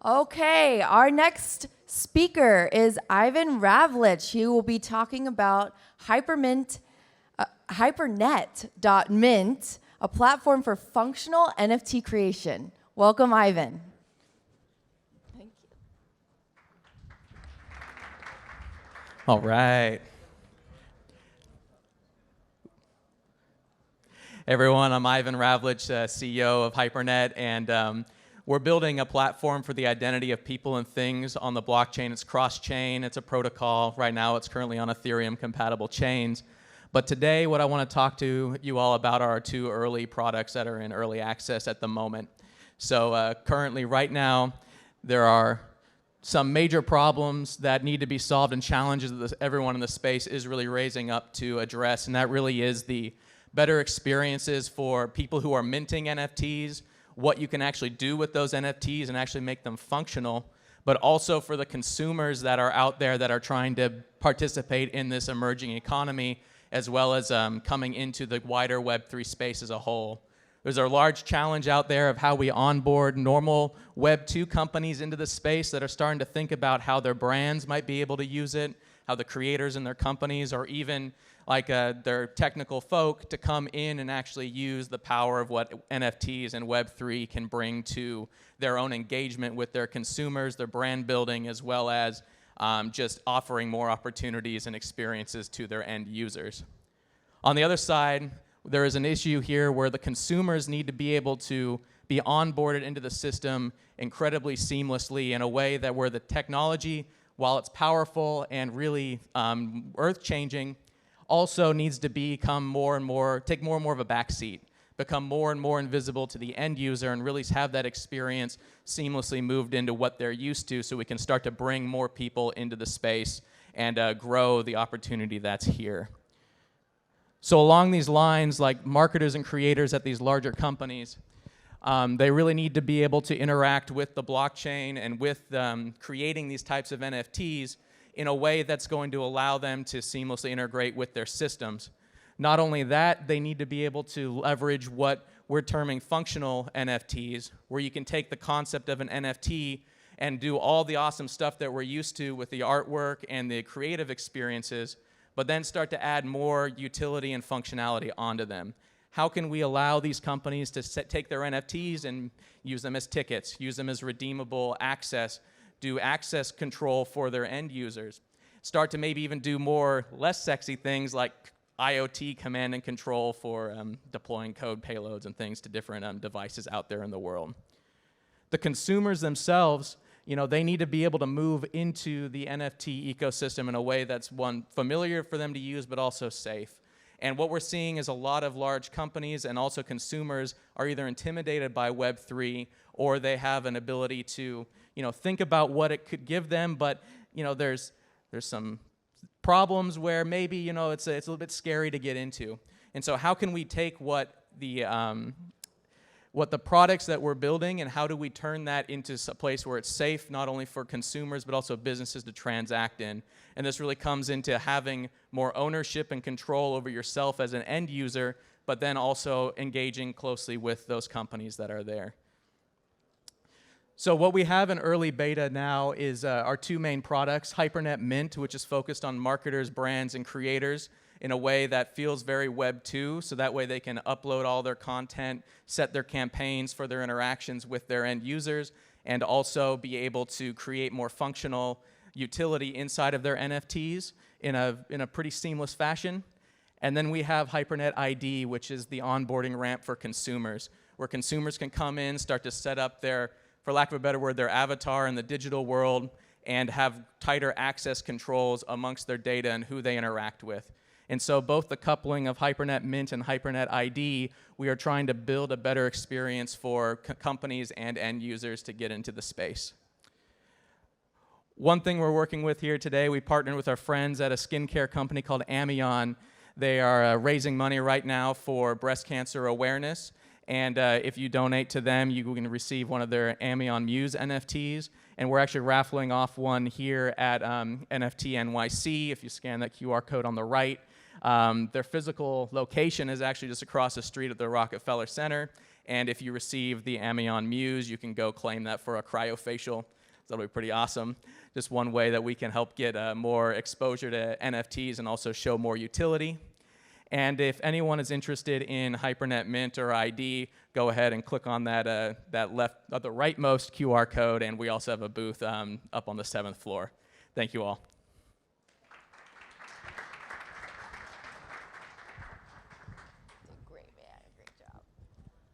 Okay, our next speaker is Ivan Ravlich. He will be talking about Hypernet.Mint, a platform for functional NFT creation. Welcome, Ivan. Thank you. All right. Hey everyone, I'm Ivan Ravlich, CEO of Hypernet, and we're building a platform for the identity of people and things on the blockchain. It's cross-chain, it's a protocol. Right now it's currently on Ethereum-compatible chains. But today what I want to talk to you all about are our two early products that are in early access at the moment. So currently, right now, there are some major problems that need to be solved and challenges that everyone in the space is really raising up to address, and that really is the better experiences for people who are minting NFTs, what you can actually do with those NFTs and actually make them functional, but also for the consumers that are out there that are trying to participate in this emerging economy, as well as coming into the wider Web3 space as a whole. There's a large challenge out there of how we onboard normal Web2 companies into the space that are starting to think about how their brands might be able to use it, how the creators in their companies, or even like their technical folk to come in and actually use the power of what NFTs and Web3 can bring to their own engagement with their consumers, their brand building, as well as just offering more opportunities and experiences to their end users. On the other side, there is an issue here where the consumers need to be able to be onboarded into the system incredibly seamlessly in a way that where the technology, while it's powerful and really earth-changing, also needs to become take more and more of a backseat, become more and more invisible to the end user, and really have that experience seamlessly moved into what they're used to, so we can start to bring more people into the space and grow the opportunity that's here. So along these lines, like marketers and creators at these larger companies, they really need to be able to interact with the blockchain and with creating these types of NFTs in a way that's going to allow them to seamlessly integrate with their systems. Not only that, they need to be able to leverage what we're terming functional NFTs, where you can take the concept of an NFT and do all the awesome stuff that we're used to with the artwork and the creative experiences, but then start to add more utility and functionality onto them. How can we allow these companies to take their NFTs and use them as tickets, use them as redeemable access, do access control for their end users, start to maybe even do more less sexy things like IoT command and control for deploying code payloads and things to different devices out there in the world. The consumers themselves, they need to be able to move into the NFT ecosystem in a way that's, one, familiar for them to use, but also safe. And what we're seeing is a lot of large companies and also consumers are either intimidated by Web3 or they have an ability to, think about what it could give them, but, there's some problems where maybe, it's a little bit scary to get into. And so how can we take what the products that we're building and how do we turn that into a place where it's safe, not only for consumers, but also businesses to transact in? And this really comes into having more ownership and control over yourself as an end user, but then also engaging closely with those companies that are there. So what we have in early beta now is our two main products, Hypernet.Mint, which is focused on marketers, brands, and creators in a way that feels very Web 2, so that way they can upload all their content, set their campaigns for their interactions with their end users, and also be able to create more functional utility inside of their NFTs in a pretty seamless fashion. And then we have Hypernet ID, which is the onboarding ramp for consumers, where consumers can come in, start to set up their, for lack of a better word, their avatar in the digital world and have tighter access controls amongst their data and who they interact with. And so both the coupling of Hypernet.Mint and Hypernet ID, we are trying to build a better experience for companies and end users to get into the space. One thing we're working with here today, we partnered with our friends at a skincare company called Amion. They are raising money right now for breast cancer awareness. And if you donate to them, you can receive one of their Amion Muse NFTs. And we're actually raffling off one here at NFT.NYC. If you scan that QR code on the right, their physical location is actually just across the street at the Rockefeller Center. And if you receive the Amion Muse, you can go claim that for a cryofacial. That'll be pretty awesome. Just one way that we can help get more exposure to NFTs and also show more utility. And if anyone is interested in Hypernet.Mint or ID, go ahead and click on that the rightmost QR code, and we also have a booth up on the 7th floor. Thank you all.